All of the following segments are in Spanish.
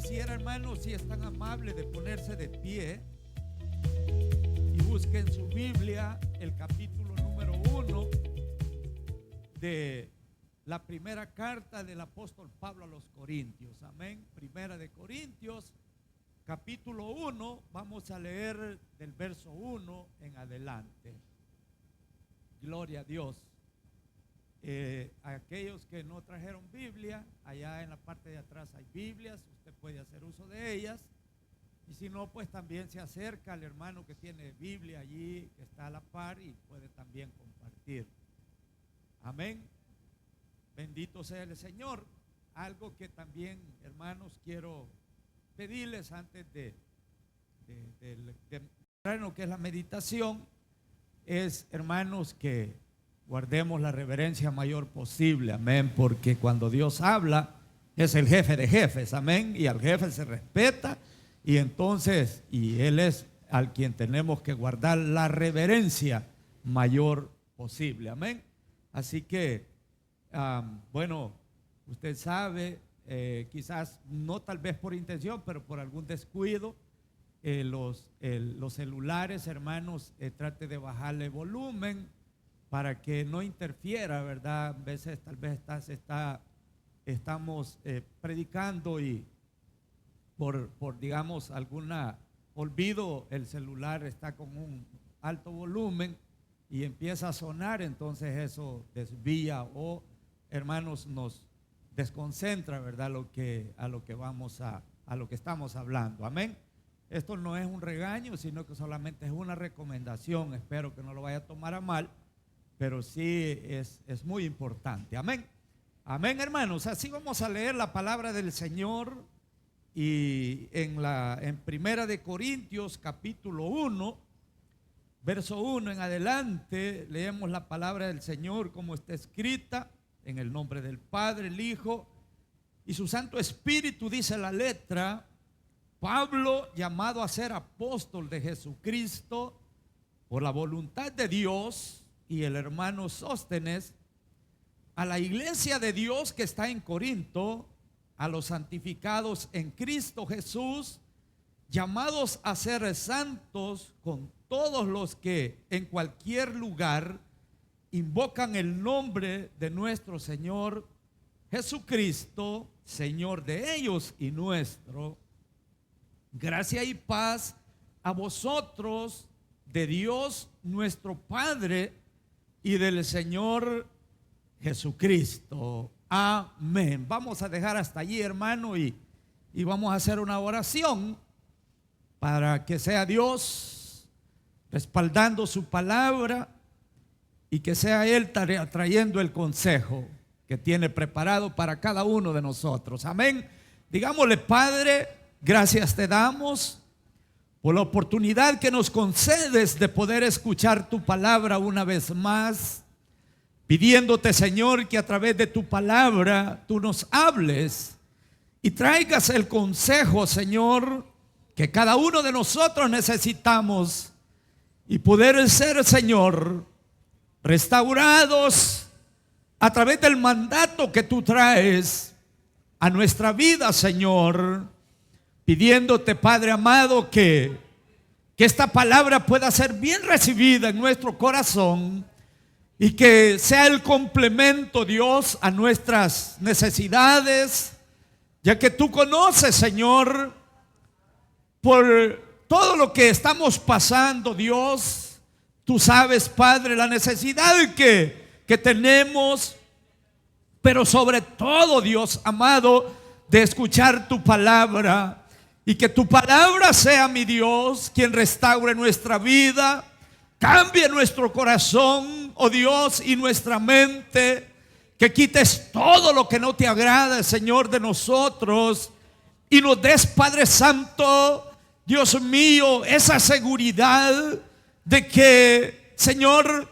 quisiera, hermanos, si es tan amable de ponerse de pie y busquen su Biblia, el capítulo número 1 de la primera carta del apóstol Pablo a los Corintios. Amén. Primera de Corintios, capítulo 1, vamos a leer del verso 1 en adelante. Gloria a Dios. Aquellos que no trajeron Biblia, allá en la parte de atrás hay Biblias, usted puede hacer uso de ellas. Y si no, pues también se acerca al hermano que tiene Biblia allí, que está a la par, y puede también compartir. Amén. Bendito sea el Señor. Algo que también, hermanos, quiero pedirles antes de lo que es la meditación, es, hermanos, que guardemos la reverencia mayor posible, amén, porque cuando Dios habla es el jefe de jefes, amén, y al jefe se respeta, y entonces, y Él es al quien tenemos que guardar la reverencia mayor posible, amén. Así que, bueno, usted sabe, quizás no tal vez por intención, pero por algún descuido, los celulares, hermanos, trate de bajarle volumen para que no interfiera, ¿verdad? A veces tal vez estamos predicando y por digamos alguna olvido, el celular está con un alto volumen y empieza a sonar, entonces eso desvía o, hermanos, nos desconcentra, ¿verdad? A lo que estamos hablando. Amén. Esto no es un regaño, sino que solamente es una recomendación. Espero que no lo vaya a tomar a mal, pero sí es muy importante. Amén. Amén, hermanos. Así vamos a leer la palabra del Señor. Y en Primera de Corintios, capítulo 1, verso 1 en adelante, leemos la palabra del Señor como está escrita, en el nombre del Padre, el Hijo y su Santo Espíritu. Dice la letra: Pablo, llamado a ser apóstol de Jesucristo por la voluntad de Dios, y el hermano Sóstenes, a la iglesia de Dios que está en Corinto, a los santificados en Cristo Jesús, llamados a ser santos, con todos los que en cualquier lugar invocan el nombre de nuestro Señor Jesucristo, Señor de ellos y nuestro. Gracia y paz a vosotros, de Dios nuestro Padre y del Señor Jesucristo. Amén. Vamos a dejar hasta allí, hermano, y vamos a hacer una oración para que sea Dios respaldando su palabra y que sea Él trayendo el consejo que tiene preparado para cada uno de nosotros. Amén. Digámosle: Padre, gracias te damos por la oportunidad que nos concedes de poder escuchar tu palabra una vez más, pidiéndote, Señor, que a través de tu palabra tú nos hables y traigas el consejo, Señor, que cada uno de nosotros necesitamos, y poder ser, Señor, restaurados a través del mandato que tú traes a nuestra vida, Señor, pidiéndote, Padre amado, que esta palabra pueda ser bien recibida en nuestro corazón y que sea el complemento, Dios, a nuestras necesidades, ya que tú conoces, Señor, por todo lo que estamos pasando, Dios. Tú sabes, Padre, la necesidad que tenemos, pero sobre todo, Dios amado, de escuchar tu palabra, y que tu palabra sea, mi Dios, quien restaure nuestra vida, cambie nuestro corazón, oh Dios, y nuestra mente, que quites todo lo que no te agrada, Señor, de nosotros, y nos des, Padre Santo, Dios mío, esa seguridad de que, Señor,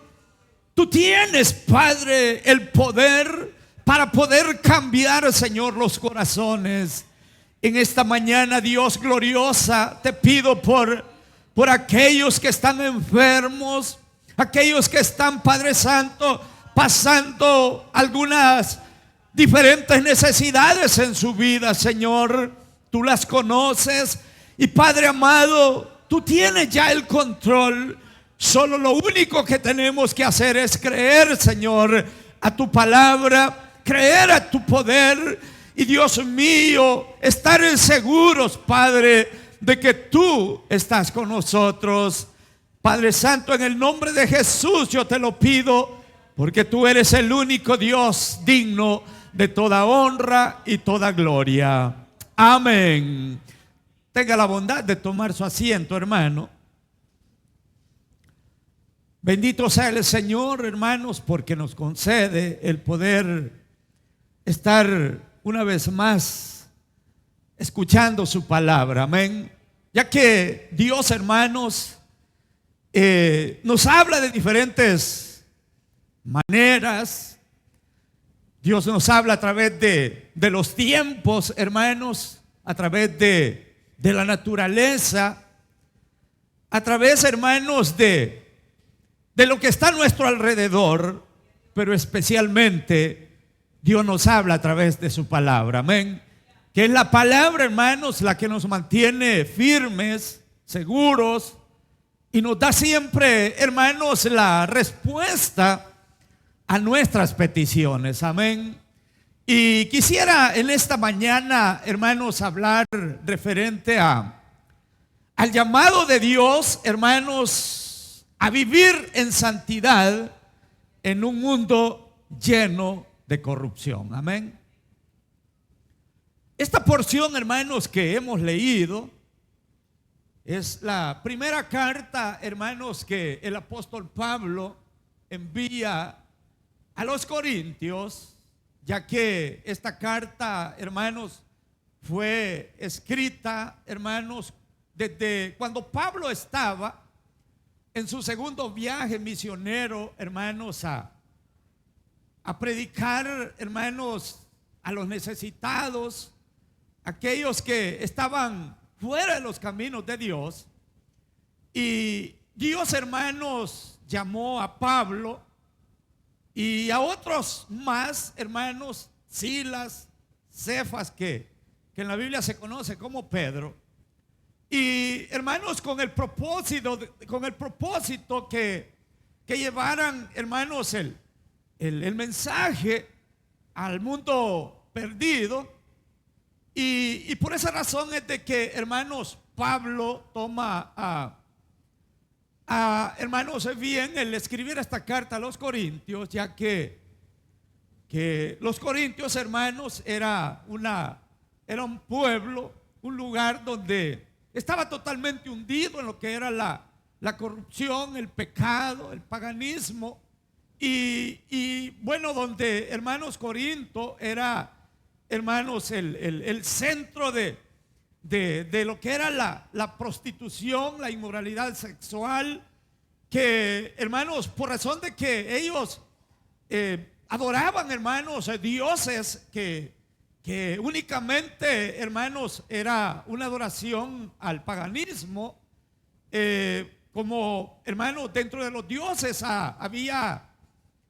tú tienes, Padre, el poder para poder cambiar, Señor, los corazones. En esta mañana, Dios gloriosa, te pido por aquellos que están enfermos, aquellos que están, Padre Santo, pasando algunas diferentes necesidades en su vida, Señor. tú las conoces y Padre amado, tú tienes ya el control. Solo lo único que tenemos que hacer es creer, Señor, a tu palabra, creer a tu poder y, Dios mío, estar seguros, Padre, de que tú estás con nosotros. Padre Santo, en el nombre de Jesús yo te lo pido, porque tú eres el único Dios digno de toda honra y toda gloria. Amén. Tenga la bondad de tomar su asiento, hermano. Bendito sea el Señor, hermanos, porque nos concede el poder estar una vez más escuchando su palabra. Amén. Ya que Dios, hermanos, nos habla de diferentes maneras. Dios nos habla a través de los tiempos, hermanos, a través de la naturaleza, a través, hermanos, de lo que está a nuestro alrededor, pero especialmente Dios nos habla a través de su palabra. Amén. Que es la palabra, hermanos, la que nos mantiene firmes, seguros, y nos da siempre, hermanos, la respuesta a nuestras peticiones. Amén. Y quisiera en esta mañana, hermanos, hablar referente al llamado de Dios, hermanos, a vivir en santidad en un mundo lleno de corrupción. Amén. Esta porción, hermanos, que hemos leído es la primera carta, hermanos, que el apóstol Pablo envía a los corintios, ya que esta carta, hermanos, fue escrita, hermanos, desde cuando Pablo estaba en su segundo viaje misionero, hermanos, a predicar, hermanos, a los necesitados, aquellos que estaban fuera de los caminos de Dios. Y Dios, hermanos, llamó a Pablo y a otros más, hermanos, Silas, Cefas, que en la Biblia se conoce como Pedro. Y hermanos, con el propósito que llevaran, hermanos, el mensaje al mundo perdido. Y por esa razón es de que, hermanos, Pablo toma hermanos, es bien el escribir esta carta a los corintios, ya que los corintios, hermanos, era un pueblo, un lugar donde estaba totalmente hundido en lo que era la corrupción, el pecado, el paganismo. Y bueno, donde, hermanos, Corinto era, hermanos, el centro de lo que era la prostitución, la inmoralidad sexual, que, hermanos, por razón de que ellos adoraban, hermanos, dioses que únicamente, hermanos, era una adoración al paganismo. Como, hermanos, dentro de los dioses había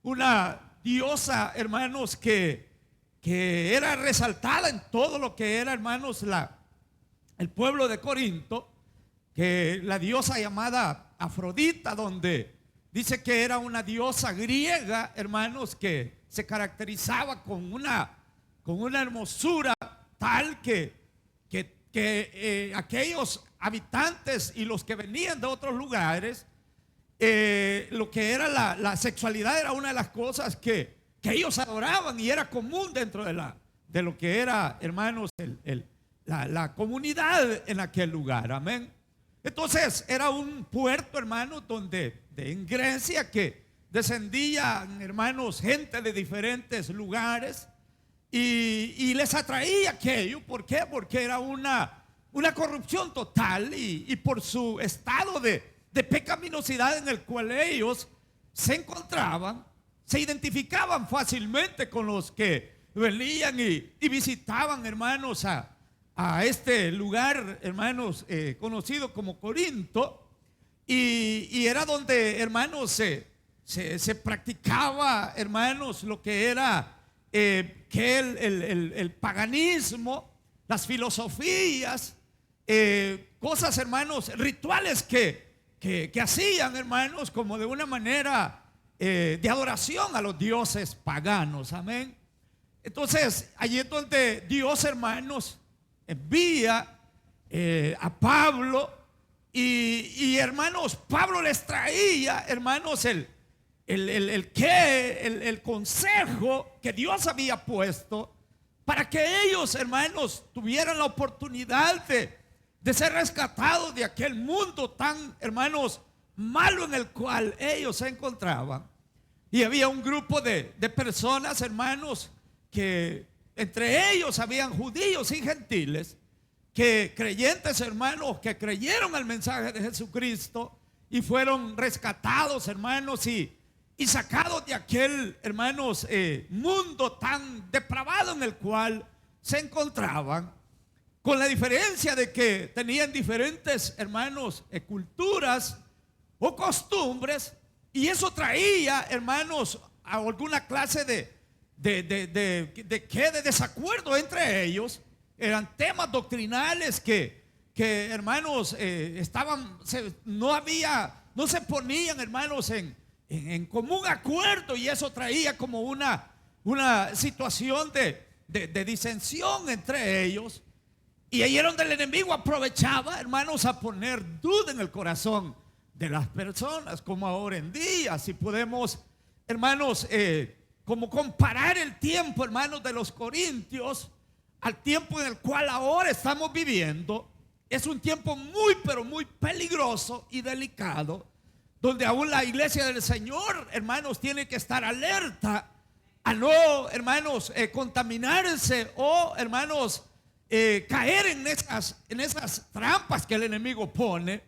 una diosa, hermanos, que era resaltada en todo lo que era, hermanos, el pueblo de Corinto, que la diosa llamada Afrodita, donde dice que era una diosa griega, hermanos, que se caracterizaba con una hermosura tal que aquellos habitantes y los que venían de otros lugares, lo que era la sexualidad era una de las cosas que ellos adoraban y era común dentro de lo que era, hermanos, la comunidad en aquel lugar. Amén. Entonces era un puerto, hermanos, donde en Grecia que descendían, hermanos, gente de diferentes lugares y les atraía aquello. ¿Por qué? Porque era una corrupción total y por su estado de pecaminosidad en el cual ellos se encontraban, se identificaban fácilmente con los que venían y visitaban, hermanos, a este lugar, hermanos, conocido como Corinto. Y era donde, hermanos, se practicaba, hermanos, lo que era que el paganismo, las filosofías, cosas, hermanos, rituales que hacían, hermanos, como de una manera de adoración a los dioses paganos. Amén. Entonces, allí es donde Dios, hermanos, envía a Pablo y hermanos, Pablo les traía, hermanos, el consejo que Dios había puesto para que ellos, hermanos, tuvieran la oportunidad de ser rescatados de aquel mundo tan, hermanos, malo en el cual ellos se encontraban. Y había un grupo de personas, hermanos, que entre ellos habían judíos y gentiles, que creyentes, hermanos, que creyeron al mensaje de Jesucristo y fueron rescatados, hermanos, y sacados de aquel, hermanos, mundo tan depravado en el cual se encontraban, con la diferencia de que tenían diferentes, hermanos, culturas o costumbres, y eso traía, hermanos, a alguna clase de desacuerdo entre ellos. Eran temas doctrinales que hermanos, no se ponían, hermanos, en común acuerdo, y eso traía como una situación de disensión entre ellos. Y ahí era donde el enemigo aprovechaba, hermanos, a poner duda en el corazón de las personas, como ahora en día. Si podemos, hermanos, como comparar el tiempo, hermanos, de los corintios al tiempo en el cual ahora estamos viviendo, es un tiempo muy, pero muy peligroso y delicado, donde aún la iglesia del Señor, hermanos, tiene que estar alerta a no, hermanos, contaminarse o, hermanos, caer en esas trampas que el enemigo pone,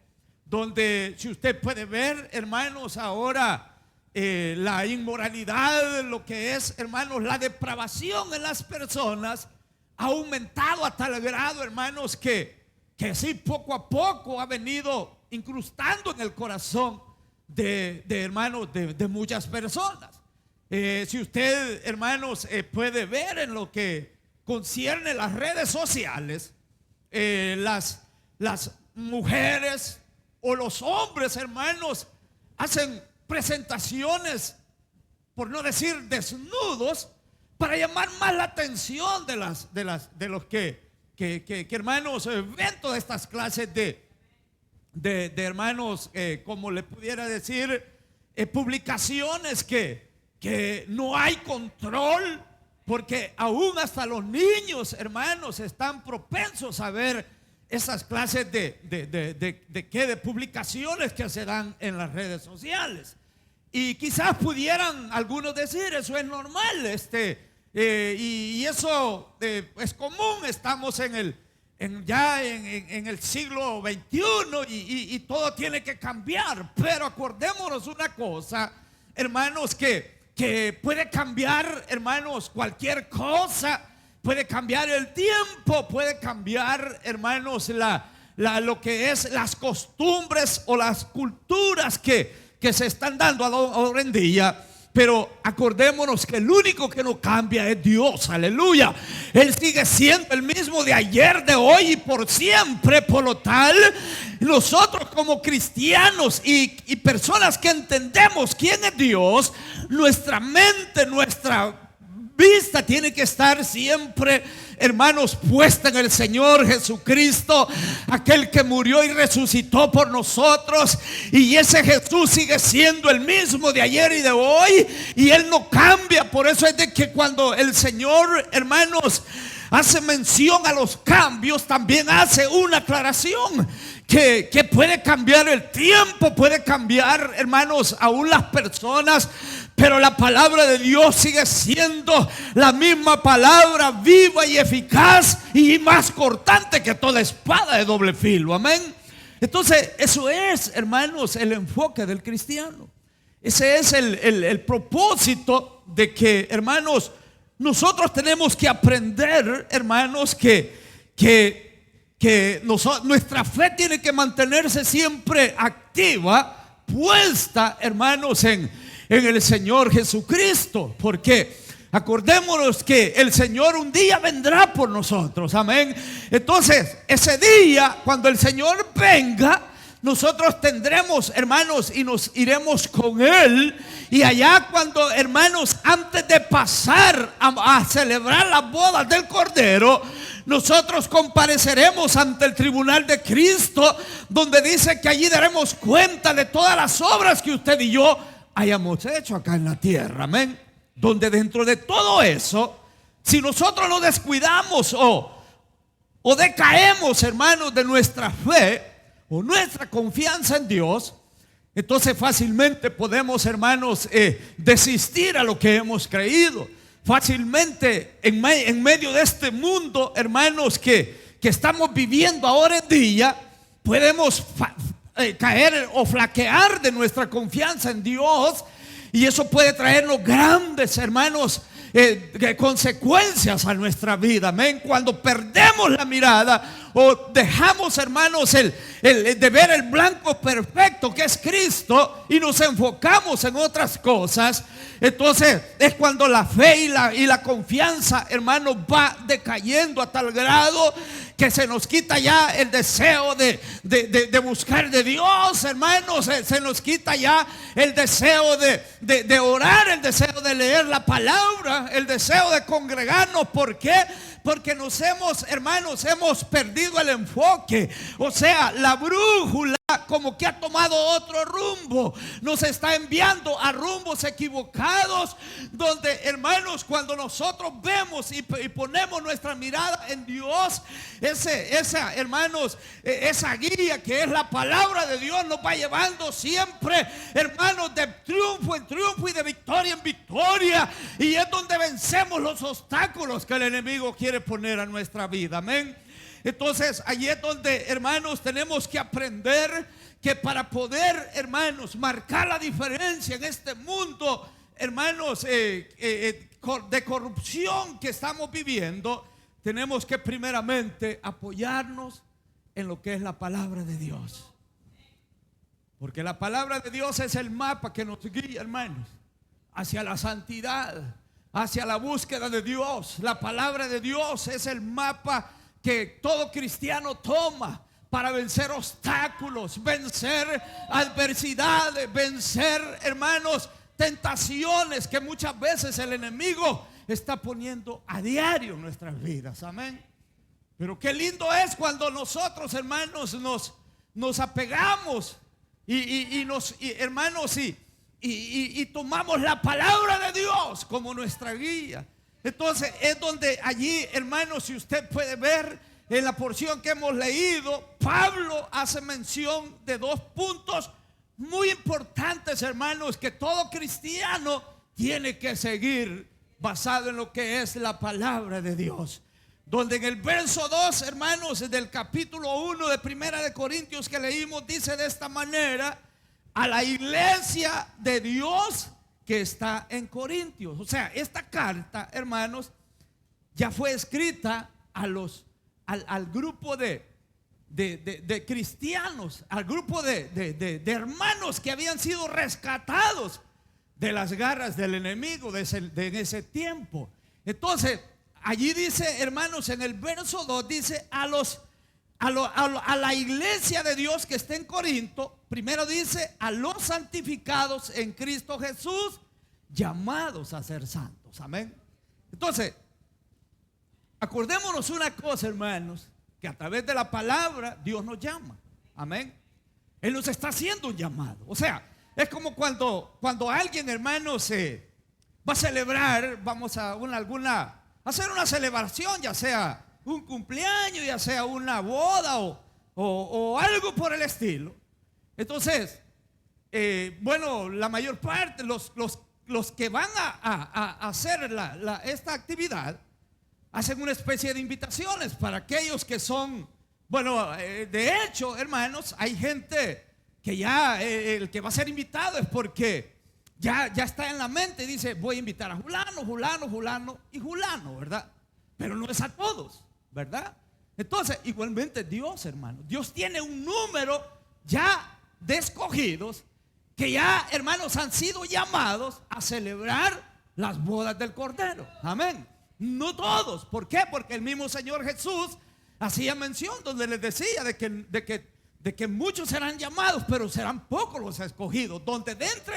donde, si usted puede ver, hermanos, ahora la inmoralidad, lo que es, hermanos, la depravación en las personas ha aumentado a tal grado, hermanos, que sí, poco a poco ha venido incrustando en el corazón de hermanos, de muchas personas. Si usted, hermanos, puede ver en lo que concierne las redes sociales, las mujeres o los hombres, hermanos, hacen presentaciones, por no decir desnudos, para llamar más la atención de los que hermanos, ven todas estas clases de hermanos, como le pudiera decir, publicaciones que no hay control, porque aún hasta los niños, hermanos, están propensos a ver esas clases de publicaciones que se dan en las redes sociales. Y quizás pudieran algunos decir, eso es normal, y eso es común. Estamos ya en el siglo XXI y todo tiene que cambiar. Pero acordémonos una cosa, hermanos, que puede cambiar, hermanos, cualquier cosa. Puede cambiar el tiempo, puede cambiar, hermanos, lo que es las costumbres o las culturas que se están dando ahora en día. Pero acordémonos que el único que no cambia es Dios. Aleluya. Él sigue siendo el mismo de ayer, de hoy y por siempre. Por lo tal, nosotros como cristianos y personas que entendemos quién es Dios, nuestra mente, nuestra vista tiene que estar siempre, hermanos, puesta en el Señor Jesucristo, aquel que murió y resucitó por nosotros. Y ese Jesús sigue siendo el mismo de ayer y de hoy, y Él no cambia. Por eso es de que cuando el Señor, hermanos, hace mención a los cambios, también hace una aclaración que puede cambiar el tiempo, puede cambiar, hermanos, aún las personas, pero la palabra de Dios sigue siendo la misma palabra, viva y eficaz y más cortante que toda espada de doble filo. Amén. Entonces, eso es, hermanos, el enfoque del cristiano. Ese es el propósito de que, hermanos, nosotros tenemos que aprender, hermanos, que nuestra fe tiene que mantenerse siempre activa, puesta, hermanos, en el Señor Jesucristo. Porque Acordémonos que el Señor un día vendrá por nosotros, amén. Entonces, ese día, cuando el Señor venga, nosotros tendremos, hermanos, y nos iremos con Él. Y allá cuando, hermanos, antes de pasar a celebrar las bodas del Cordero, nosotros compareceremos ante el tribunal de Cristo, donde dice que allí daremos cuenta de todas las obras que usted y yo hayamos hecho acá en la tierra, amén. Donde dentro de todo eso, si nosotros nos descuidamos o decaemos, hermanos, de nuestra fe o nuestra confianza en Dios, entonces fácilmente podemos, hermanos, desistir a lo que hemos creído. Fácilmente en medio de este mundo, hermanos, que estamos viviendo ahora en día, podemos caer o flaquear de nuestra confianza en Dios. Y eso puede traernos grandes, hermanos, consecuencias a nuestra vida, amén. Cuando perdemos la mirada o dejamos, hermanos, de ver el blanco perfecto que es Cristo y nos enfocamos en otras cosas, entonces es cuando la fe y la confianza, hermanos, va decayendo a tal grado que se nos quita ya el deseo de buscar de Dios, hermanos. Se nos quita ya el deseo de orar, el deseo de leer la palabra, el deseo de congregarnos. ¿Por qué? Porque hermanos, hemos perdido el enfoque. O sea, la brújula como que ha tomado otro rumbo, nos está enviando a rumbos equivocados, donde, hermanos, cuando nosotros vemos y ponemos nuestra mirada en Dios, hermanos, esa guía que es la palabra de Dios nos va llevando siempre, hermanos, de triunfo en triunfo y de victoria en victoria, y es donde vencemos los obstáculos que el enemigo quiere poner a nuestra vida, amén. Entonces, allí es donde, hermanos, tenemos que aprender que para poder, hermanos, marcar la diferencia en este mundo, hermanos, de corrupción que estamos viviendo, tenemos que primeramente apoyarnos en lo que es la palabra de Dios. Porque la palabra de Dios es el mapa que nos guía, hermanos, hacia la santidad, hacia la búsqueda de Dios. La palabra de Dios es el mapa que todo cristiano toma para vencer obstáculos, vencer adversidades, vencer, hermanos, tentaciones que muchas veces el enemigo está poniendo a diario en nuestras vidas, amén. Pero qué lindo es cuando nosotros, hermanos, nos apegamos hermanos, tomamos la palabra de Dios como nuestra guía. Entonces es donde allí, hermanos, si usted puede ver en la porción que hemos leído, Pablo hace mención de dos puntos muy importantes, hermanos, que todo cristiano tiene que seguir, basado en lo que es la palabra de Dios. Donde en el verso 2, hermanos, del capítulo 1 de Primera de Corintios que leímos, dice de esta manera: a la iglesia de Dios que está en Corintios. O sea, esta carta, hermanos, ya fue escrita al grupo de cristianos, al grupo de hermanos que habían sido rescatados de las garras del enemigo en ese tiempo. Entonces, allí dice, hermanos, en el verso 2 dice a la iglesia de Dios que está en Corinto. Primero dice a los santificados en Cristo Jesús, llamados a ser santos, amén. Entonces, acordémonos una cosa, hermanos, que a través de la palabra Dios nos llama, amén. Él nos está haciendo un llamado. O sea, es como cuando alguien, hermanos, va a celebrar, vamos a hacer una celebración, ya sea un cumpleaños, ya sea una boda o algo por el estilo. Entonces, bueno, la mayor parte, los que van a hacer esta actividad, hacen una especie de invitaciones para aquellos que son, bueno, de hecho, hermanos, hay gente que ya, el que va a ser invitado es porque ya está en la mente, dice, voy a invitar a fulano y fulano, ¿verdad? Pero no es a todos, ¿verdad? Entonces, igualmente Dios, hermano, Dios tiene un número ya de escogidos que ya, hermanos, han sido llamados a celebrar las bodas del Cordero. Amén. No todos. ¿Por qué? Porque el mismo Señor Jesús hacía mención donde les decía de que muchos serán llamados, pero serán pocos los escogidos. Donde dentro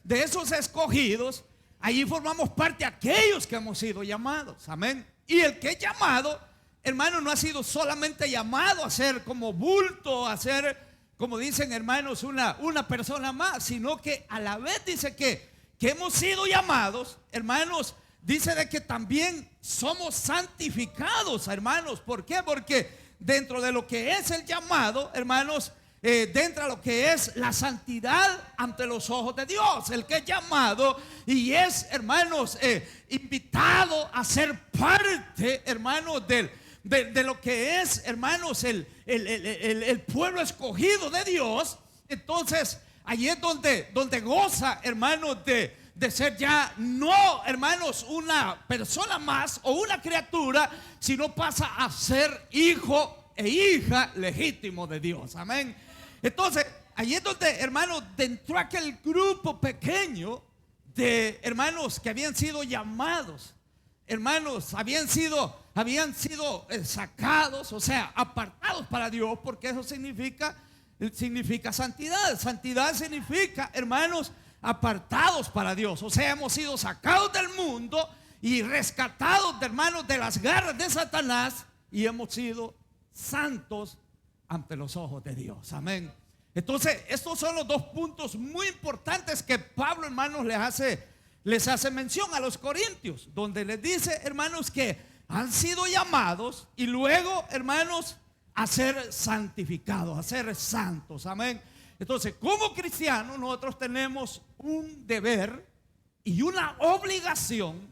de esos escogidos, allí formamos parte aquellos que hemos sido llamados. Amén. Y el que es llamado, hermano, no ha sido solamente llamado a ser como bulto, a ser, como dicen hermanos, una persona más, sino que a la vez dice que hemos sido llamados, hermanos, dice de que también somos santificados, hermanos. ¿Por qué? Porque dentro de lo que es el llamado, hermanos, dentro de lo que es la santidad ante los ojos de Dios, el que es llamado y es, hermanos, invitado a ser parte, hermanos, de lo que es, hermanos, el pueblo escogido de Dios. Entonces allí es donde goza, hermanos, de ser ya no, hermanos, una persona más o una criatura, sino pasa a ser hijo e hija legítimo de Dios. Amén. Entonces allí es donde, hermanos, dentro de aquel grupo pequeño de hermanos que habían sido llamados, hermanos, habían sido sacados, o sea, apartados para Dios, porque eso significa santidad. Santidad significa, hermanos, apartados para Dios. O sea, hemos sido sacados del mundo y rescatados, hermanos, de las garras de Satanás, y hemos sido santos ante los ojos de Dios. Amén. Entonces, estos son los dos puntos muy importantes que Pablo, hermanos, les hace mención a los corintios, donde les dice, hermanos, que han sido llamados y luego, hermanos, a ser santificados, a ser santos. Amén. Entonces, como cristianos, nosotros tenemos un deber y una obligación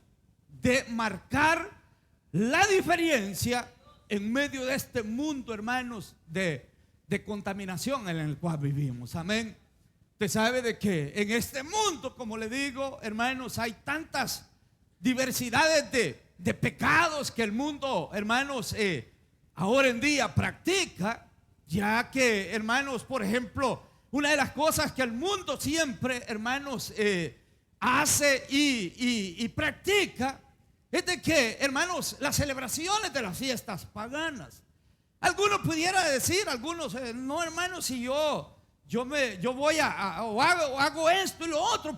de marcar la diferencia en medio de este mundo, hermanos, de contaminación en el cual vivimos. Amén. Usted sabe de que en este mundo, como le digo, hermanos, hay tantas diversidades de pecados que el mundo, hermanos, ahora en día practica, ya que, hermanos, por ejemplo, una de las cosas que el mundo siempre, hermanos, hace y practica es de que, hermanos, las celebraciones de las fiestas paganas. Algunos pudiera decir, algunos, no, hermanos, si yo voy o hago esto y lo otro,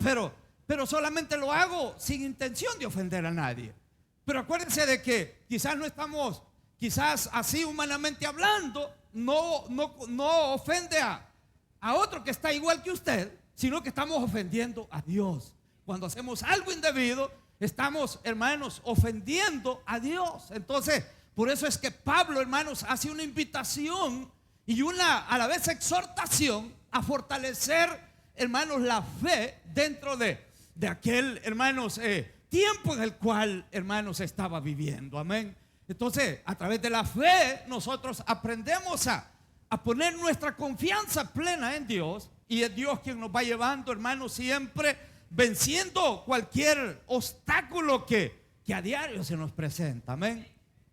pero solamente lo hago sin intención de ofender a nadie. Pero acuérdense de que quizás no estamos, quizás así humanamente hablando, no ofende a otro que está igual que usted, sino que estamos ofendiendo a Dios. Cuando hacemos algo indebido, estamos, hermanos, ofendiendo a Dios. Entonces, por eso es que Pablo, hermanos, hace una invitación y una a la vez exhortación a fortalecer, hermanos, la fe dentro de aquel, hermanos, tiempo en el cual, hermanos, estaba viviendo. Amén. Entonces, a través de la fe, nosotros aprendemos a poner nuestra confianza plena en Dios, y es Dios quien nos va llevando, hermanos, siempre venciendo cualquier obstáculo que a diario se nos presenta. Amén.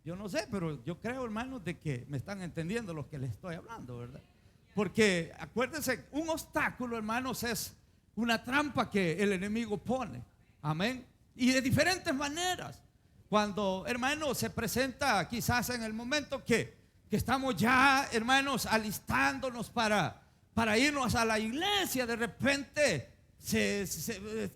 Yo no sé, pero yo creo, hermanos, de que me están entendiendo los que les estoy hablando, ¿verdad? Porque acuérdense, un obstáculo, hermanos, es una trampa que el enemigo pone. Amén. Y de diferentes maneras. Cuando, hermanos, se presenta quizás en el momento que estamos ya, hermanos, alistándonos para irnos a la iglesia, de repente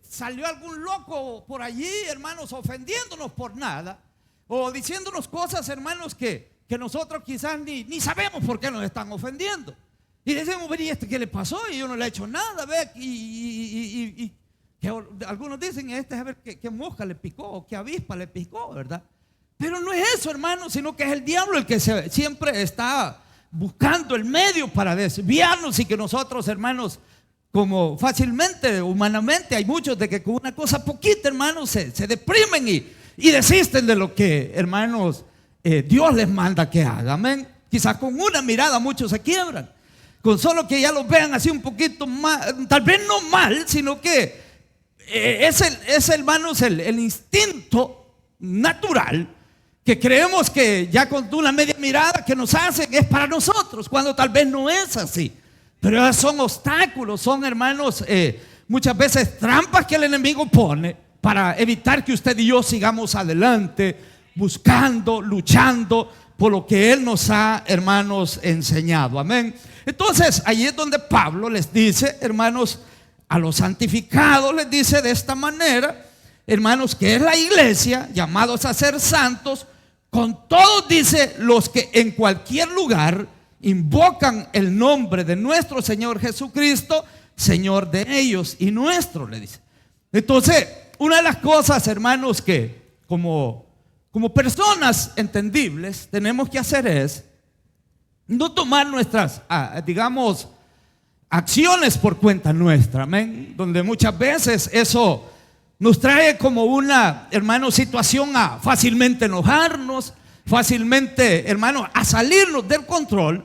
salió algún loco por allí, hermanos, ofendiéndonos por nada, o diciéndonos cosas, hermanos, que nosotros quizás ni sabemos por qué nos están ofendiendo. Y decimos, ¿y este qué le pasó? Y yo no le he hecho nada, ¿ve? Y que algunos dicen, a ver qué mosca le picó, o qué avispa le picó, ¿verdad? Pero no es eso, hermanos, sino que es el diablo el que siempre está buscando el medio para desviarnos, y que nosotros, hermanos, como fácilmente, humanamente, hay muchos de que con una cosa poquita, hermanos, se deprimen y desisten de lo que, hermanos, Dios les manda que hagan. Amén. Quizás con una mirada muchos se quiebran, con solo que ya los vean así un poquito más, tal vez no mal, sino que es hermanos, el instinto natural, que creemos que ya con una media mirada que nos hacen es para nosotros, cuando tal vez no es así. Pero son obstáculos, son, hermanos, muchas veces trampas que el enemigo pone para evitar que usted y yo sigamos adelante, buscando, luchando por lo que Él nos ha, hermanos, enseñado. Amén. Entonces, ahí es donde Pablo les dice, hermanos, a los santificados les dice de esta manera, hermanos, que es la iglesia, llamados a ser santos, con todos, dice, los que en cualquier lugar invocan el nombre de nuestro Señor Jesucristo, Señor de ellos y nuestro, le dice. Entonces, una de las cosas, hermanos, que como personas entendibles tenemos que hacer es no tomar nuestras, digamos, acciones por cuenta nuestra, amén, donde muchas veces eso nos trae como una, hermano, situación a fácilmente enojarnos, fácilmente, hermano, a salirnos del control,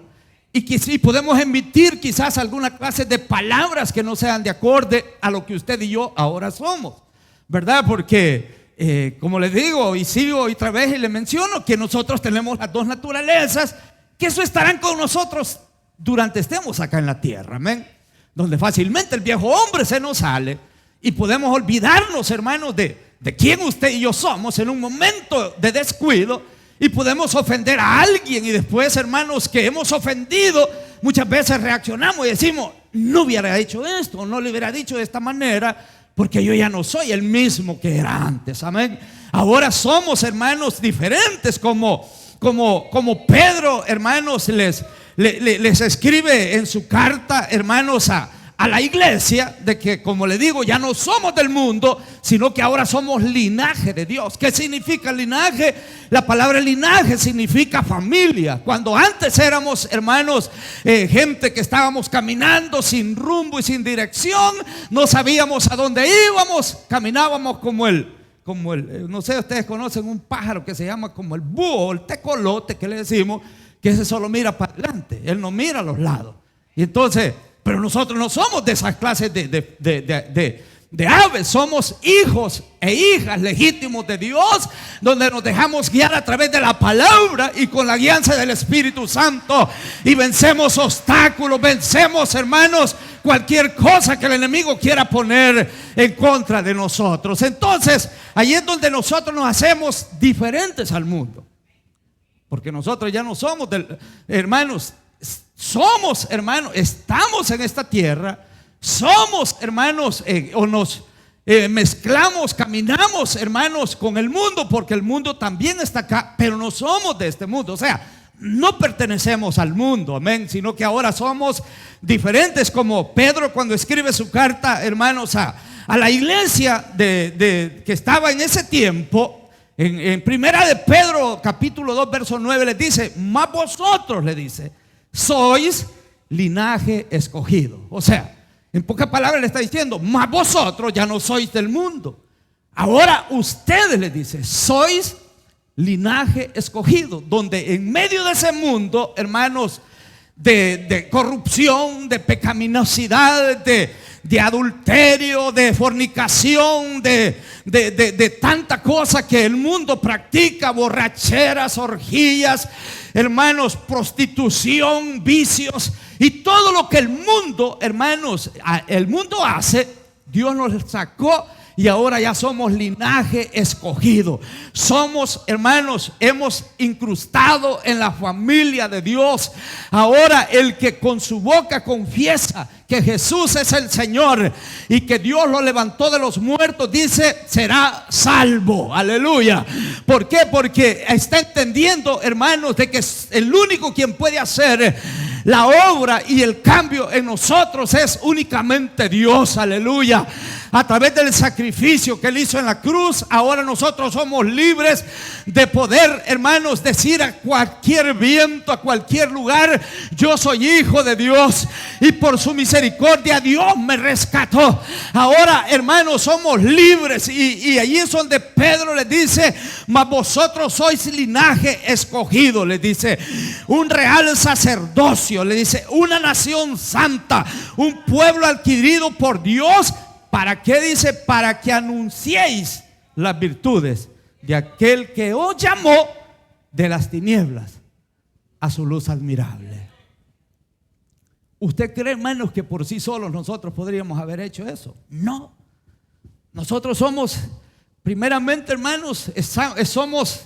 y podemos emitir quizás alguna clase de palabras que no sean de acorde a lo que usted y yo ahora somos, ¿verdad? Porque como les digo y sigo otra vez y le menciono que nosotros tenemos las dos naturalezas, que eso estarán con nosotros durante estemos acá en la tierra, amén, donde fácilmente el viejo hombre se nos sale y podemos olvidarnos, hermanos, de quién usted y yo somos en un momento de descuido, y podemos ofender a alguien, y después, hermanos, que hemos ofendido, muchas veces reaccionamos y decimos, no hubiera hecho esto, no le hubiera dicho de esta manera, porque yo ya no soy el mismo que era antes, amén. Ahora somos, hermanos, diferentes, como Pedro, hermanos, les escribe en su carta, hermanos, a la iglesia, de que, como le digo, ya no somos del mundo, sino que ahora somos linaje de Dios. ¿Qué significa linaje? La palabra linaje significa familia. Cuando antes éramos, hermanos, gente que estábamos caminando sin rumbo y sin dirección, no sabíamos a dónde íbamos, caminábamos como el, no sé, ustedes conocen un pájaro que se llama como el búho, el tecolote que le decimos, que ese solo mira para adelante, él no mira a los lados. Y entonces, pero nosotros no somos de esas clases de aves, somos hijos e hijas legítimos de Dios, donde nos dejamos guiar a través de la palabra y con la guianza del Espíritu Santo, y vencemos obstáculos, vencemos, hermanos, cualquier cosa que el enemigo quiera poner en contra de nosotros. Entonces, ahí es donde nosotros nos hacemos diferentes al mundo, porque nosotros ya no somos hermanos, somos, hermanos, estamos en esta tierra, somos, hermanos, o nos mezclamos, caminamos, hermanos, con el mundo, porque el mundo también está acá, pero no somos de este mundo. O sea, no pertenecemos al mundo, amén, sino que ahora somos diferentes, como Pedro cuando escribe su carta, hermanos, a la iglesia que estaba en ese tiempo. En primera de Pedro capítulo 2 verso 9 les dice, mas vosotros, le dice, sois linaje escogido. O sea, en pocas palabras le está diciendo, mas vosotros ya no sois del mundo. Ahora ustedes, le dice, sois linaje escogido, donde en medio de ese mundo, hermanos, de corrupción, de pecaminosidad, de adulterio, de fornicación, de tanta cosa que el mundo practica, borracheras, orgías, hermanos, prostitución, vicios y todo lo que el mundo, hermanos, el mundo hace, Dios nos sacó. Y ahora ya somos linaje escogido. Somos, hermanos, hemos incrustado en la familia de Dios. Ahora el que con su boca confiesa que Jesús es el Señor y que Dios lo levantó de los muertos, dice, será salvo. Aleluya. ¿Por qué? Porque está entendiendo, hermanos, de que el único quien puede hacer la obra y el cambio en nosotros es únicamente Dios. Aleluya. A través del sacrificio que Él hizo en la cruz, ahora nosotros somos libres de poder, hermanos, decir a cualquier viento, a cualquier lugar, yo soy hijo de Dios y por su misericordia Dios me rescató. Ahora, hermanos, somos libres, y allí es donde Pedro les dice, mas vosotros sois linaje escogido, les dice, un real sacerdocio, le dice, una nación santa, un pueblo adquirido por Dios. ¿Para qué? Dice, para que anunciéis las virtudes de aquel que os llamó de las tinieblas a su luz admirable. ¿Usted cree, hermanos, que por sí solos nosotros podríamos haber hecho eso? No. Nosotros somos primeramente, hermanos, somos,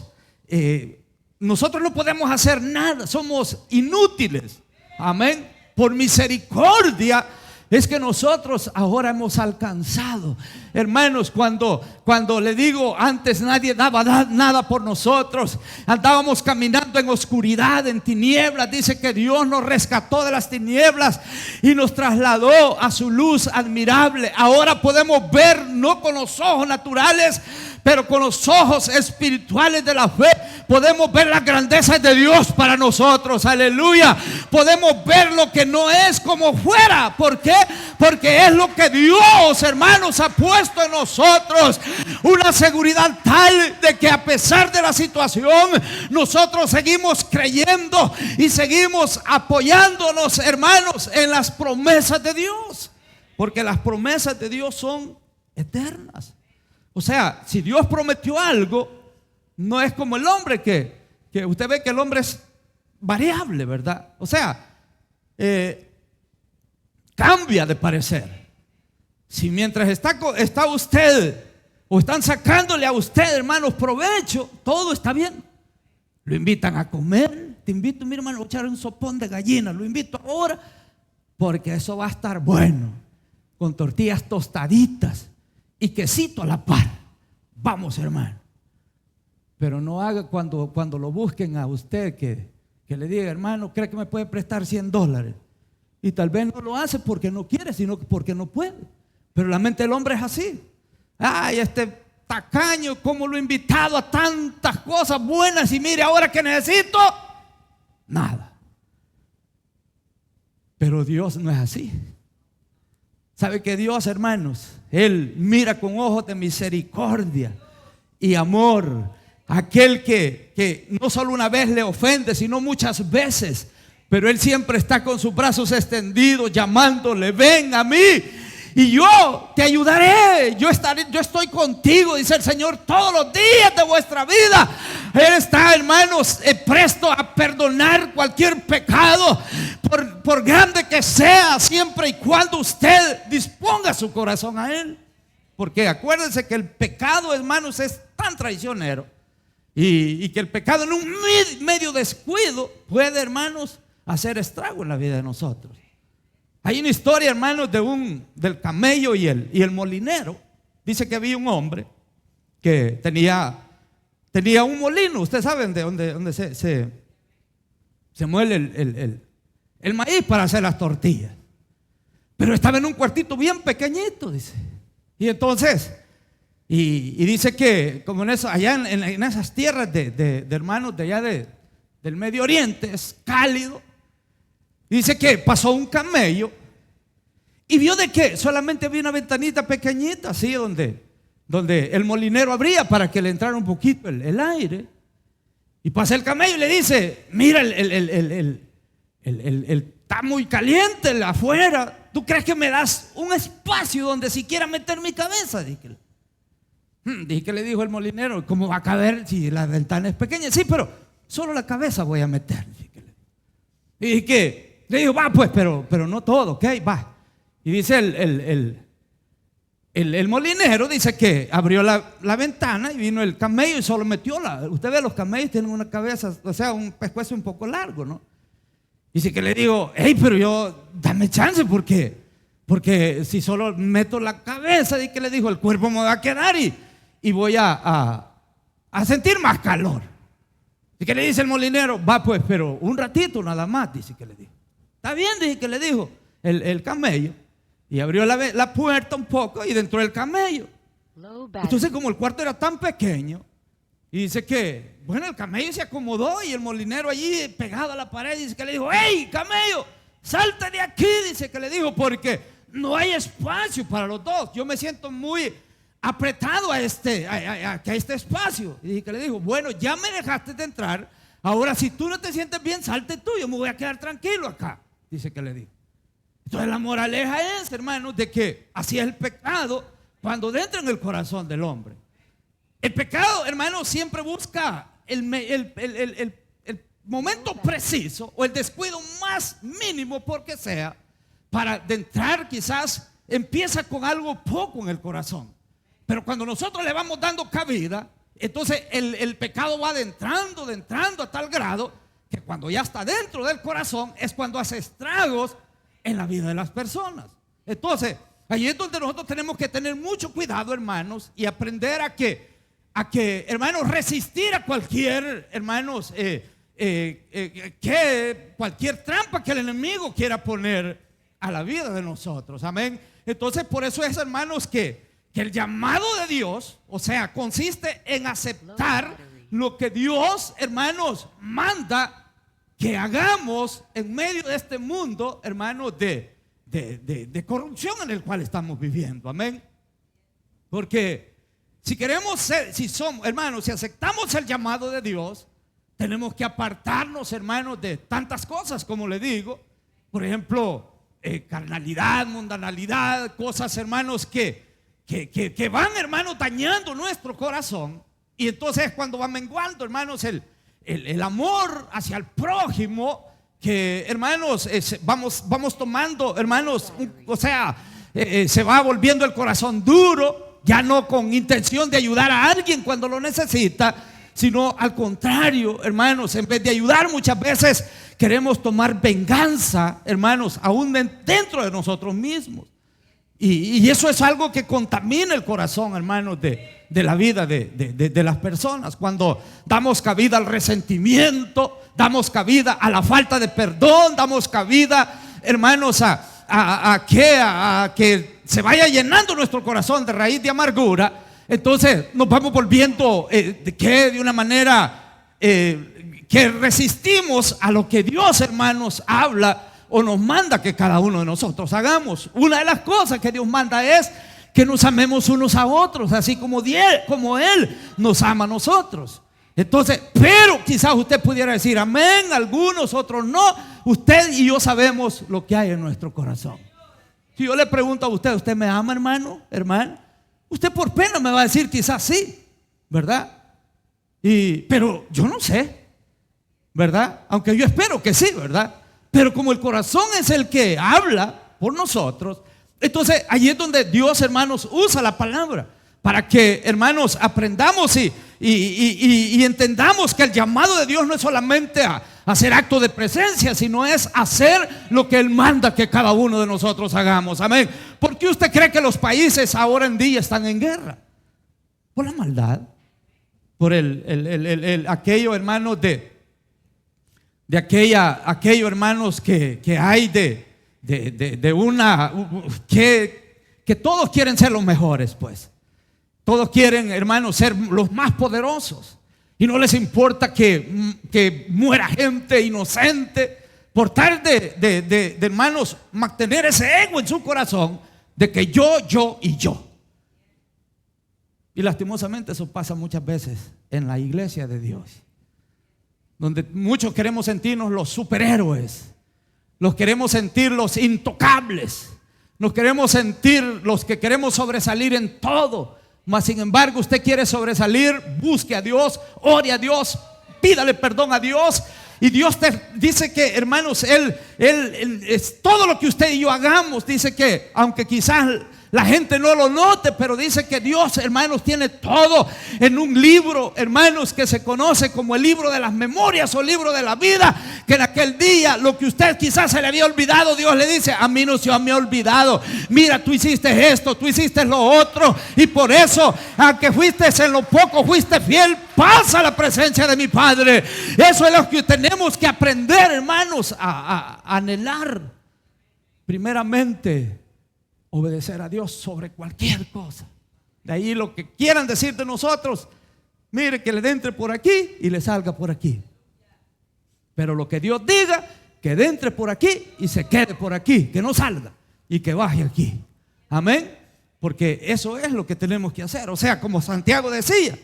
nosotros no podemos hacer nada, somos inútiles. Amén. Por misericordia es que nosotros ahora hemos alcanzado. Hermanos, cuando le digo, antes nadie daba nada por nosotros, andábamos caminando en oscuridad, en tinieblas. Dice que Dios nos rescató de las tinieblas y nos trasladó a su luz admirable. Ahora podemos ver, no con los ojos naturales, pero con los ojos espirituales de la fe, podemos ver las grandezas de Dios para nosotros. Aleluya. Podemos ver lo que no es como fuera. ¿Por qué? Porque es lo que Dios, hermanos, ha puesto en nosotros. Una seguridad tal de que a pesar de la situación, nosotros seguimos creyendo y seguimos apoyándonos, hermanos, en las promesas de Dios. Porque las promesas de Dios son eternas. O sea, si Dios prometió algo, no es como el hombre que usted ve que el hombre es variable, ¿verdad? O sea, cambia de parecer. Si mientras está usted o están sacándole a usted, hermanos, provecho, todo está bien. Lo invitan a comer. Te invito, mi hermano, a echar un sopón de gallina. Lo invito ahora porque eso va a estar bueno, con tortillas tostaditas y quesito a la par. Vamos, hermano. Pero no haga cuando lo busquen a usted que le diga, hermano, ¿cree que me puede prestar $100? Y tal vez no lo hace porque no quiere, sino porque no puede. Pero la mente del hombre es así. Ay, este tacaño, cómo lo he invitado a tantas cosas buenas y mire, ahora que necesito, nada. Pero Dios no es así. ¿Sabe que Dios, hermanos? Él mira con ojos de misericordia y amor a aquel que no solo una vez le ofende, sino muchas veces. Pero Él siempre está con sus brazos extendidos, llamándole, ven a mí y yo te ayudaré. Yo estoy contigo, dice el Señor, todos los días de vuestra vida. Él está, hermanos, presto a perdonar cualquier pecado, por grande que sea, siempre y cuando usted disponga su corazón a Él. Porque acuérdense que el pecado, hermanos, es tan traicionero y que el pecado en un medio descuido puede, hermanos, hacer estrago en la vida de nosotros. Hay una historia, hermanos, del camello y el molinero. Dice que había un hombre que tenía un molino. Ustedes saben de donde se muele el maíz para hacer las tortillas. Pero estaba en un cuartito bien pequeñito, dice. Y entonces, y dice que como allá en esas tierras de hermanos de allá del Medio Oriente, es cálido. Dice que pasó un camello y vio de que solamente había una ventanita pequeñita, así donde el molinero abría para que le entrara un poquito el aire. Y pasa el camello y le dice, mira, está muy caliente afuera. ¿Tú crees que me das un espacio donde siquiera meter mi cabeza? Dije que le dijo el molinero, ¿cómo va a caber si la ventana es pequeña? Sí, pero solo la cabeza voy a meter. Y dije que le dijo, va pues, pero no todo, ok, va. Y dice el molinero, dice que abrió la ventana y vino el camello y solo metió usted ve, los camellos tienen una cabeza, o sea, un pescuezo un poco largo, ¿no? Dice que le digo, hey, pero dame chance, porque si solo meto la cabeza, y que le dijo, el cuerpo me va a quedar y voy a sentir más calor. Y que le dice el molinero, va pues, pero un ratito nada más, dice que le dijo. Está bien, dije que le dijo el camello. Y abrió la puerta un poco y dentro del camello. Entonces, como el cuarto era tan pequeño, y dice que, bueno, el camello se acomodó y el molinero allí pegado a la pared, dice que le dijo, hey, camello, salte de aquí, dice que le dijo, porque no hay espacio para los dos. Yo me siento muy apretado a este espacio. Y que le dijo, bueno, ya me dejaste de entrar, ahora si tú no te sientes bien, salte tú, yo me voy a quedar tranquilo acá, dice que le dijo. Entonces la moraleja es, hermanos, de que así es el pecado cuando entra en el corazón del hombre. El pecado, hermanos, siempre busca el momento preciso o el descuido más mínimo porque sea para de entrar. Quizás empieza con algo poco en el corazón, Pero cuando nosotros le vamos dando cabida, entonces el pecado va adentrando a tal grado que cuando ya está dentro del corazón es cuando hace estragos en la vida de las personas. Entonces, ahí es donde nosotros tenemos que tener mucho cuidado, hermanos, y aprender a que hermanos, resistir a cualquier, hermanos, que cualquier trampa que el enemigo quiera poner a la vida de nosotros. Amén. Entonces, por eso es, hermanos, que el llamado de Dios, o sea, consiste en aceptar lo que Dios, hermanos, manda que hagamos en medio de este mundo, hermanos, de corrupción en el cual estamos viviendo. Amén. Porque si queremos ser, si somos, hermanos, si aceptamos el llamado de Dios, tenemos que apartarnos, hermanos, de tantas cosas, como le digo. Por ejemplo, carnalidad, mundanalidad, cosas, hermanos, que van, hermanos, dañando nuestro corazón. Y entonces cuando va menguando, hermanos, el amor hacia el prójimo, que, hermanos, vamos tomando, hermanos, se va volviendo el corazón duro, ya no con intención de ayudar a alguien cuando lo necesita, sino al contrario, hermanos, en vez de ayudar muchas veces queremos tomar venganza, hermanos, aún dentro de nosotros mismos. Y eso es algo que contamina el corazón, hermanos, de la vida de las personas. Cuando damos cabida al resentimiento, damos cabida a la falta de perdón, damos cabida, hermanos, a que se vaya llenando nuestro corazón de raíz de amargura. Entonces nos vamos volviendo de una manera que resistimos a lo que Dios, hermanos, habla o nos manda que cada uno de nosotros hagamos. Una de las cosas que Dios manda es que nos amemos unos a otros, así como Él nos ama a nosotros. Entonces, pero quizás usted pudiera decir amén, algunos, otros no. Usted y yo sabemos lo que hay en nuestro corazón. Si yo le pregunto a usted, ¿usted me ama, hermano, hermana? Usted por pena me va a decir quizás sí, ¿verdad? Pero yo no sé, ¿verdad? Aunque yo espero que sí, ¿verdad? Pero como el corazón es el que habla por nosotros, entonces allí es donde Dios, hermanos, usa la palabra para que, hermanos, aprendamos y entendamos que el llamado de Dios no es solamente a hacer acto de presencia, sino es hacer lo que Él manda que cada uno de nosotros hagamos. Amén. ¿Por qué usted cree que los países ahora en día están en guerra? Por la maldad, por aquello, hermanos, aquello, hermanos, que hay que todos quieren ser los mejores, pues. Todos quieren, hermanos, ser los más poderosos. Y no les importa que muera gente inocente, por tal de hermanos, mantener ese ego en su corazón de que yo y yo. Y lastimosamente eso pasa muchas veces en la iglesia de Dios, donde muchos queremos sentirnos los superhéroes, los queremos sentir los intocables, nos queremos sentir los que queremos sobresalir en todo. Mas sin embargo, usted quiere sobresalir, busque a Dios, ore a Dios, pídale perdón a Dios. Y Dios te dice que, hermanos, Él es todo lo que usted y yo hagamos. Dice que aunque quizás la gente no lo note, pero dice que Dios, hermanos, tiene todo en un libro, hermanos, que se conoce como el libro de las memorias o el libro de la vida. Que en aquel día lo que usted quizás se le había olvidado, Dios le dice: a mí no se me ha olvidado. Mira, tú hiciste esto, tú hiciste lo otro, y por eso, aunque fuiste en lo poco, fuiste fiel, pasa a la presencia de mi Padre. Eso es lo que tenemos que aprender, hermanos, a anhelar. Primeramente, obedecer a Dios sobre cualquier cosa. De ahí lo que quieran decir de nosotros, mire, que le entre por aquí y le salga por aquí. Pero lo que Dios diga, que entre por aquí y se quede por aquí, que no salga y que baje aquí. Amén. Porque eso es lo que tenemos que hacer. O sea, como Santiago decía,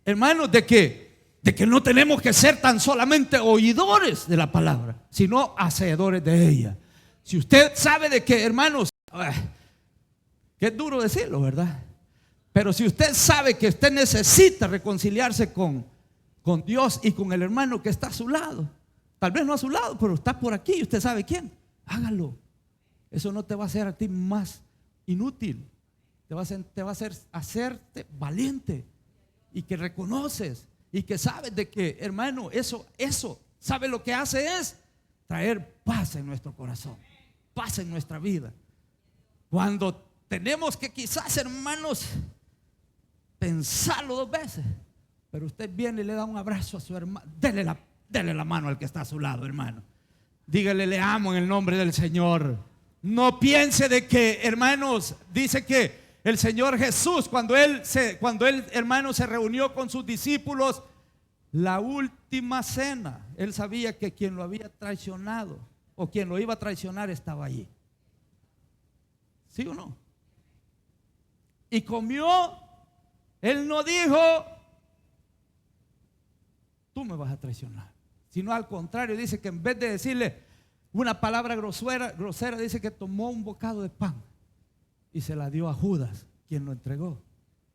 hermanos, de que no tenemos que ser tan solamente oidores de la palabra, sino hacedores de ella. Si usted sabe de que, hermanos, que es duro decirlo, ¿verdad? Pero si usted sabe que usted necesita reconciliarse con Dios y con el hermano que está a su lado, tal vez no a su lado, pero está por aquí y usted sabe quién, hágalo. Eso no te va a hacer a ti más inútil, te va a hacer hacerte valiente, y que reconoces y que sabes de que, hermano, eso, ¿sabe lo que hace? Es traer paz en nuestro corazón, paz en nuestra vida. Cuando tenemos que quizás, hermanos, pensarlo 2 veces, pero usted viene y le da un abrazo a su hermano, dele la mano al que está a su lado, hermano. Dígale: le amo en el nombre del Señor. No piense de que, hermanos, dice que el Señor Jesús, cuando él, hermano, se reunió con sus discípulos, la última cena, él sabía que quien lo había traicionado o quien lo iba a traicionar estaba allí. ¿Sí o no? Y comió. Él no dijo: tú me vas a traicionar, sino al contrario, dice que en vez de decirle una palabra grosera, dice que tomó un bocado de pan y se la dio a Judas, quien lo entregó.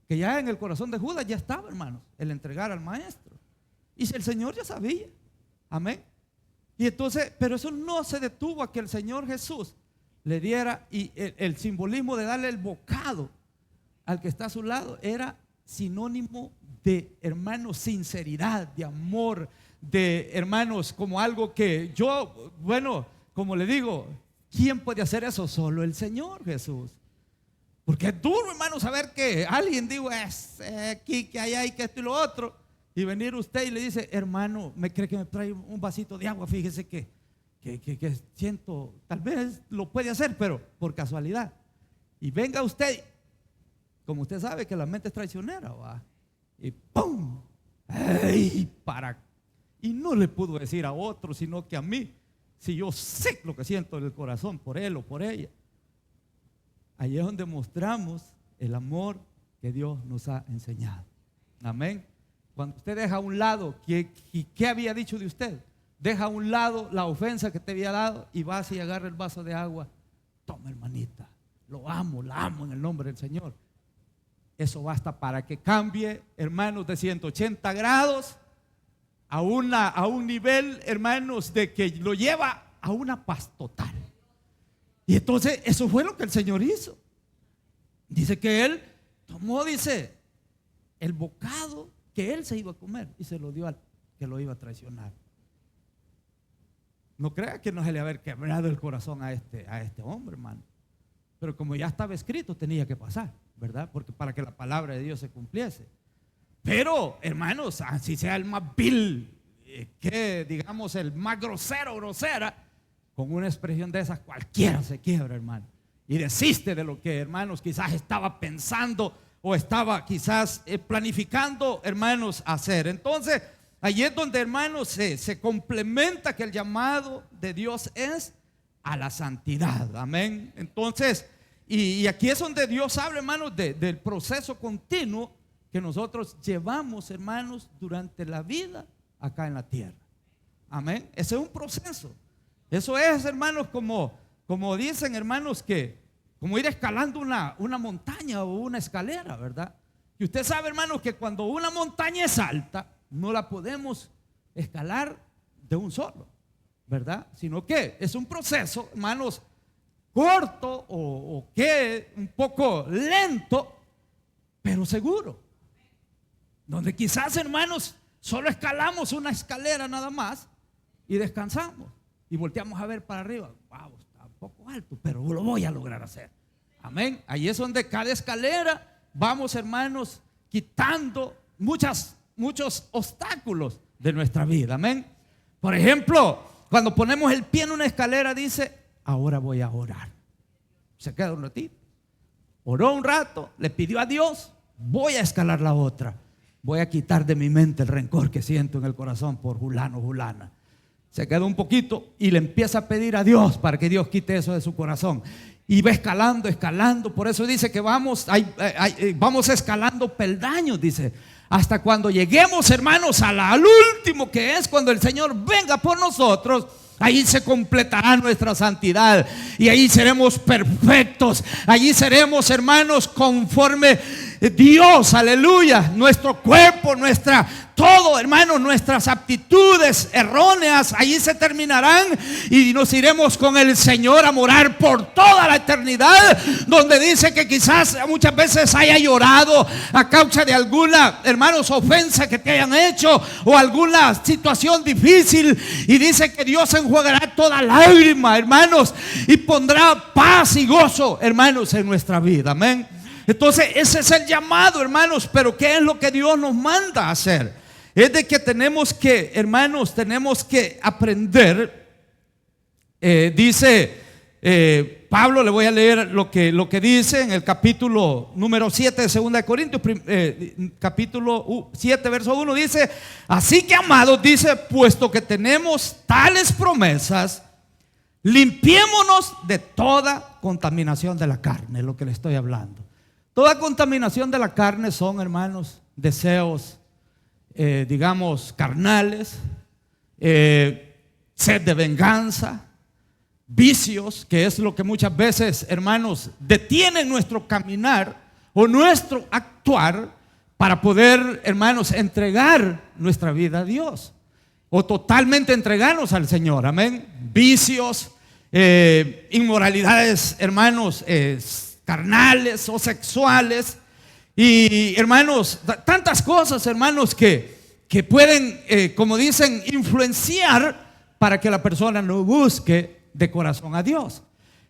Que ya en el corazón de Judas ya estaba, hermanos, el entregar al maestro. Y el Señor ya sabía. Amén. Y entonces, pero eso no se detuvo a que el Señor Jesús le diera, y el simbolismo de darle el bocado al que está a su lado era sinónimo de, hermanos, sinceridad, de amor, de, hermanos, como algo que yo, bueno, como le digo, ¿quién puede hacer eso? Solo el Señor Jesús. Porque es duro, hermano, saber que alguien digo aquí, que allá y que esto y lo otro, y venir usted y le dice: hermano, ¿me cree que me trae un vasito de agua? Fíjese que siento, tal vez lo puede hacer, pero por casualidad. Y venga usted, como usted sabe que la mente es traicionera, ¿va? Y ¡pum! ¡Ey! Y no le pudo decir a otro, sino que a mí, si yo sé lo que siento en el corazón por él o por ella. Ahí es donde mostramos el amor que Dios nos ha enseñado. Amén. Cuando usted deja a un lado, ¿qué había dicho de usted? Deja a un lado la ofensa que te había dado y vas y agarra el vaso de agua. Toma, hermanita, lo amo, la amo en el nombre del Señor. Eso basta para que cambie, hermanos, de 180 grados a un nivel, hermanos, de que lo lleva a una paz total. Y entonces eso fue lo que el Señor hizo. Dice que Él tomó, dice, el bocado que Él se iba a comer y se lo dio al que lo iba a traicionar. No crea que no se le haber quebrado el corazón a este hombre, hermano. Pero como ya estaba escrito, tenía que pasar, ¿verdad? Porque para que la palabra de Dios se cumpliese. Pero, hermanos, así sea el más vil, que digamos el más grosera, con una expresión de esas cualquiera se quiebra, hermano, y desiste de lo que, hermanos, quizás estaba pensando o estaba quizás planificando, hermanos, hacer. Entonces, allí es donde, hermanos, se complementa que el llamado de Dios es a la santidad. Amén. Entonces, y aquí es donde Dios habla, hermanos, del proceso continuo que nosotros llevamos, hermanos, durante la vida acá en la tierra. Amén. Ese es un proceso. Eso es, hermanos, como dicen, hermanos, que como ir escalando una montaña o una escalera, ¿verdad? Y usted sabe, hermanos, que cuando una montaña es alta, no la podemos escalar de un solo, ¿verdad? Sino que es un proceso, hermanos, corto o que un poco lento, pero seguro. Donde quizás, hermanos, solo escalamos una escalera nada más y descansamos y volteamos a ver para arriba. Wow, está un poco alto, pero lo voy a lograr hacer. Amén. Ahí es donde cada escalera vamos, hermanos, quitando muchos obstáculos de nuestra vida. Amén. Por ejemplo, cuando ponemos el pie en una escalera, dice: ahora voy a orar. Se queda un ratito, oró un rato, le pidió a Dios: voy a escalar la otra. Voy a quitar de mi mente el rencor que siento en el corazón por fulano, fulana. Se queda un poquito y le empieza a pedir a Dios para que Dios quite eso de su corazón. Y va escalando. Por eso dice que vamos escalando peldaños, dice, hasta cuando lleguemos, hermanos, al último, que es cuando el Señor venga por nosotros. Ahí se completará nuestra santidad y ahí seremos perfectos. Allí seremos, hermanos, conforme Dios, aleluya, nuestro cuerpo, todo, hermano, nuestras aptitudes erróneas, allí se terminarán y nos iremos con el Señor a morar por toda la eternidad, donde dice que quizás muchas veces haya llorado a causa de alguna, hermanos, ofensa que te hayan hecho o alguna situación difícil, y dice que Dios enjuagará toda lágrima, hermanos, y pondrá paz y gozo, hermanos, en nuestra vida. Amén. Entonces ese es el llamado, hermanos. Pero ¿qué es lo que Dios nos manda a hacer? Es de que tenemos que, hermanos, tenemos que aprender. Dice Pablo, le voy a leer lo que dice en el capítulo número 7 de 2 de Corintios, capítulo 7, verso 1, dice: así que, amados, dice, puesto que tenemos tales promesas, limpiémonos de toda contaminación de la carne. Es lo que le estoy hablando. Toda contaminación de la carne son, hermanos, deseos, digamos, carnales, sed de venganza, vicios, que es lo que muchas veces, hermanos, detienen nuestro caminar o nuestro actuar para poder, hermanos, entregar nuestra vida a Dios o totalmente entregarnos al Señor. Amén. Vicios, inmoralidades, hermanos, carnales o sexuales, y, hermanos, tantas cosas, hermanos, que pueden, como dicen, influenciar para que la persona no busque de corazón a Dios.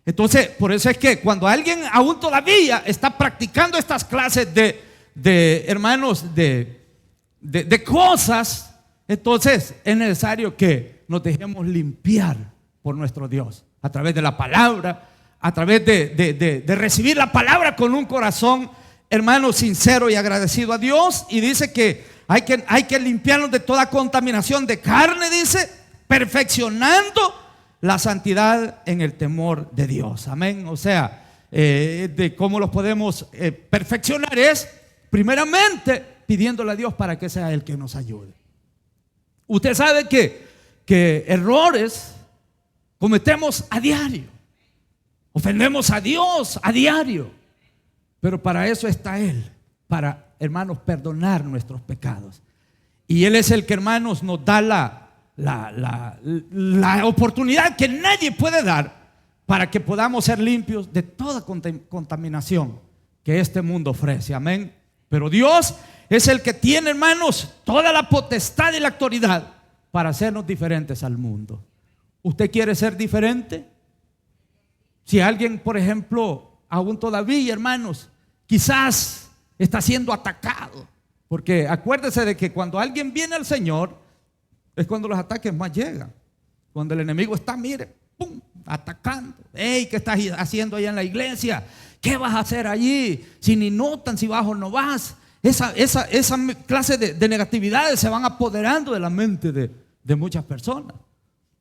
Entonces, por eso es que cuando alguien aún todavía está practicando estas clases de hermanos, de cosas, entonces es necesario que nos dejemos limpiar por nuestro Dios a través de la palabra, a través de recibir la palabra con un corazón, hermano, sincero y agradecido a Dios. Y dice que hay que limpiarnos de toda contaminación de carne, dice, perfeccionando la santidad en el temor de Dios. Amén. O sea, de cómo los podemos perfeccionar es primeramente pidiéndole a Dios para que sea Él que nos ayude. Usted sabe que errores cometemos a diario. Ofendemos a Dios a diario, pero para eso está Él, para, hermanos, perdonar nuestros pecados. Y Él es el que, hermanos, nos da la oportunidad que nadie puede dar para que podamos ser limpios de toda contaminación que este mundo ofrece. Amén. Pero Dios es el que tiene, hermanos, toda la potestad y la autoridad para hacernos diferentes al mundo. ¿Usted quiere ser diferente? Si alguien, por ejemplo, aún todavía, hermanos, quizás está siendo atacado, porque acuérdese de que cuando alguien viene al Señor es cuando los ataques más llegan. Cuando el enemigo está, mire, pum, atacando. Hey, ¿qué estás haciendo allá en la iglesia? ¿Qué vas a hacer allí? Si ni notan, si vas o no vas. Esa clase de negatividades se van apoderando de la mente de muchas personas.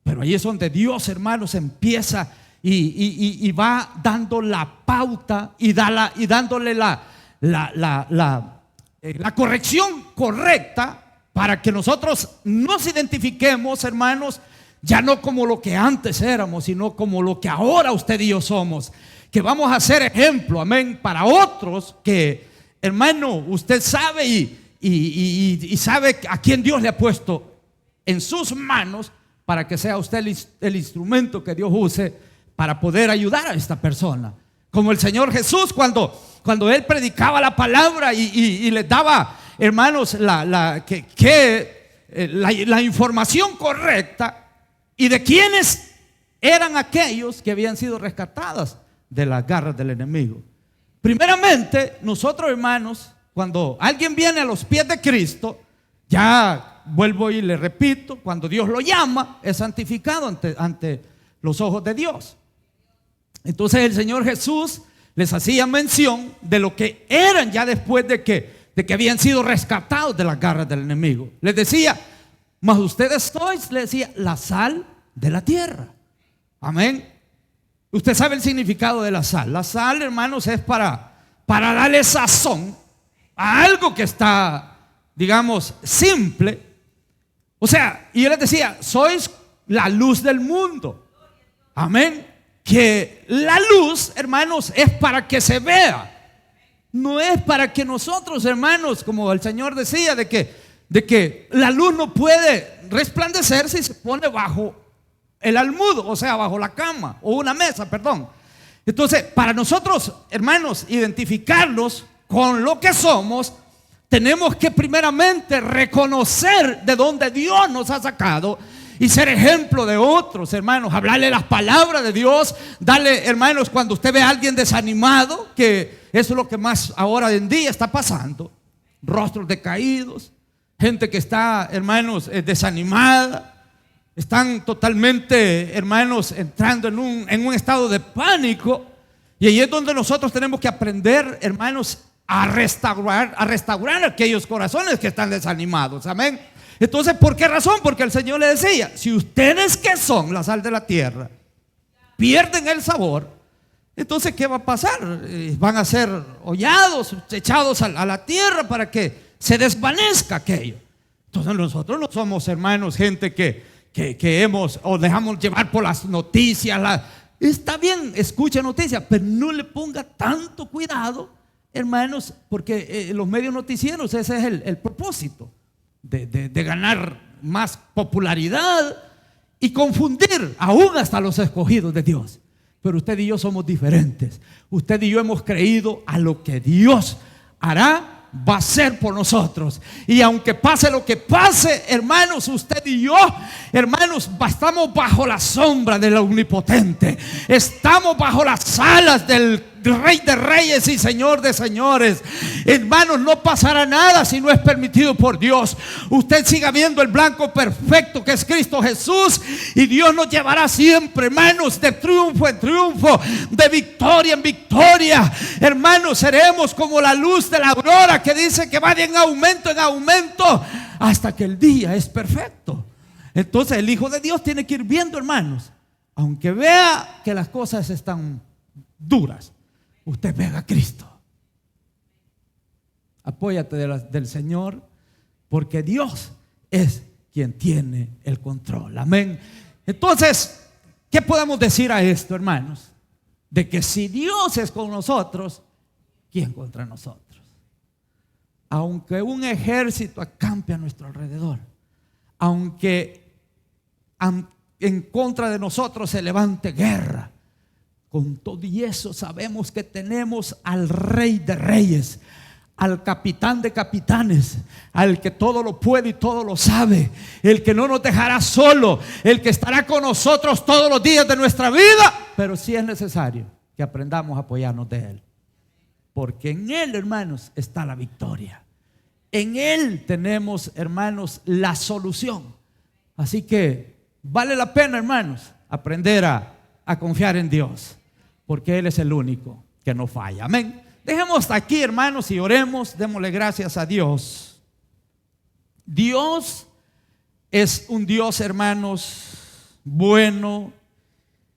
Pero ahí es donde Dios, hermanos, empieza y va dando la pauta y dándole la corrección correcta para que nosotros nos identifiquemos, hermanos, ya no como lo que antes éramos, sino como lo que ahora usted y yo somos, que vamos a ser ejemplo, amén, para otros que, hermano, usted sabe y sabe a quién Dios le ha puesto en sus manos para que sea usted el instrumento que Dios use para poder ayudar a esta persona. Como el Señor Jesús cuando Él predicaba la palabra y les daba, hermanos, la información correcta y de quiénes eran aquellos que habían sido rescatados de las garras del enemigo. Primeramente, nosotros, hermanos, cuando alguien viene a los pies de Cristo, ya vuelvo y le repito, cuando Dios lo llama, es santificado ante los ojos de Dios. Entonces el Señor Jesús les hacía mención de lo que eran ya después de que habían sido rescatados de las garras del enemigo. Les decía: mas ustedes sois, le decía, la sal de la tierra. Amén. Usted sabe el significado de la sal. La sal, hermanos, es para darle sazón a algo que está, digamos, simple. O sea, y él les decía: sois la luz del mundo. Amén. Que la luz, hermanos, es para que se vea. No es para que nosotros, hermanos, como el Señor decía, de que la luz no puede resplandecer si se pone bajo el almudo, o sea, bajo la cama o una mesa, perdón. Entonces, para nosotros, hermanos, identificarnos con lo que somos, tenemos que primeramente reconocer de dónde Dios nos ha sacado y ser ejemplo de otros, hermanos. Hablarle las palabras de Dios. Darle, hermanos, cuando usted ve a alguien desanimado, que eso es lo que más ahora en día está pasando, rostros decaídos, gente que está, hermanos, desanimada. Están totalmente, hermanos, entrando en un estado de pánico. Y ahí es donde nosotros tenemos que aprender, hermanos, a restaurar aquellos corazones que están desanimados. Amén. Entonces, ¿por qué razón? Porque el Señor le decía: si ustedes, que son la sal de la tierra, pierden el sabor, entonces ¿qué va a pasar? Van a ser hollados, echados a la tierra para que se desvanezca aquello. Entonces nosotros no somos, hermanos, gente que hemos o dejamos llevar por las noticias. Está bien, escucha noticias, pero no le ponga tanto cuidado, hermanos, porque los medios noticieros, ese es el propósito de ganar más popularidad y confundir aún hasta los escogidos de Dios. Pero usted y yo somos diferentes. Usted y yo hemos creído a lo que Dios hará, va a ser por nosotros. Y aunque pase lo que pase, hermanos, usted y yo, hermanos, estamos bajo la sombra del Omnipotente. Estamos bajo las alas del Rey de Reyes y Señor de Señores. Hermanos, no pasará nada si no es permitido por Dios. Usted siga viendo el blanco perfecto que es Cristo Jesús, y Dios nos llevará siempre, hermanos, de triunfo en triunfo, de victoria en victoria. Hermanos, seremos como la luz de la aurora, que dice que va de en aumento hasta que el día es perfecto. Entonces el Hijo de Dios tiene que ir viendo, hermanos, aunque vea que las cosas están duras, usted ve a Cristo. Apóyate del Señor, porque Dios es quien tiene el control. Amén. Entonces, ¿qué podemos decir a esto, hermanos? De que si Dios es con nosotros, ¿quién contra nosotros? Aunque un ejército acampe a nuestro alrededor, aunque en contra de nosotros se levante guerra, con todo y eso sabemos que tenemos al Rey de Reyes, al Capitán de Capitanes, al que todo lo puede y todo lo sabe, el que no nos dejará solo, el que estará con nosotros todos los días de nuestra vida. Pero sí es necesario que aprendamos a apoyarnos de Él, porque en Él, hermanos, está la victoria. En Él tenemos, hermanos, la solución. Así que vale la pena, hermanos, aprender a confiar en Dios, porque Él es el único que no falla. Amén. Dejemos hasta aquí, hermanos, y oremos. Démosle gracias a Dios. Dios es un Dios, hermanos, bueno,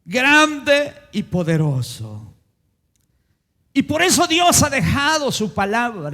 grande y poderoso. Y por eso Dios ha dejado su palabra